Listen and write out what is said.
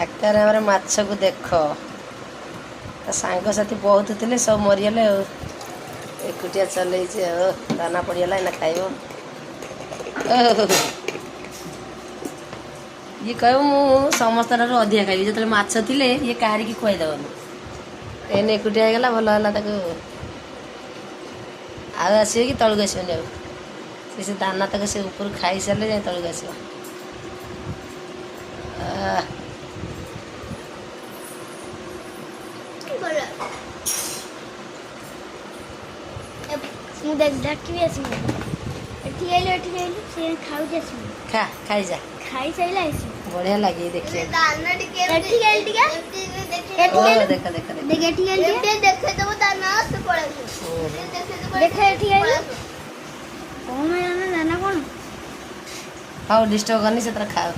ଆକାରରେ ମାଛକୁ ଦେଖ ତା ସାଙ୍ଗସାଥି ବହୁତ ଥିଲେ ସବୁ ମରିଗଲେ ଆଉ ଏକୁଟିଆ ଚଲେଇଛି ଆଉ ଦାନା ପଡ଼ିଗଲା ଏଇନା ଖାଇବ। ଇଏ କହିବ ମୁଁ ସମସ୍ତଙ୍କଠାରୁ ଅଧିକା ଖାଇବି ଯେତେବେଳେ ମାଛ ଥିଲେ ଇଏ କାହାରିକି ଖୁଆଇଦେବନି ଏଇନେ ଏକୁଟିଆ ହେଇଗଲା ଭଲ ହେଲା ତାକୁ ଆଉ ଆସିବ କି ତଳକୁ ଆସିବନି ଆଉ ସେ ଦାନା ତାକୁ ସେ ଉପରୁ ଖାଇସାରିଲେ ଯାଇ ତଳକୁ ଆସିବ। ମୁଁ ଡାକିବି ଆସିବି ଏଠି ଆଇଲୁ ସେ ଖାଉଛି ଆସିବି ଖା ଖାଇଯା ଖାଇସାରିଲା ଆସିବି ବଢ଼ିଆ ଲାଗେ ଦେଖିବାକୁ। ଦେଖ ଦେଖ ଦାନା କଣ ହଉ ଡିଷ୍ଟର୍ବ କରନି ସେଥିରେ ଖାଅ।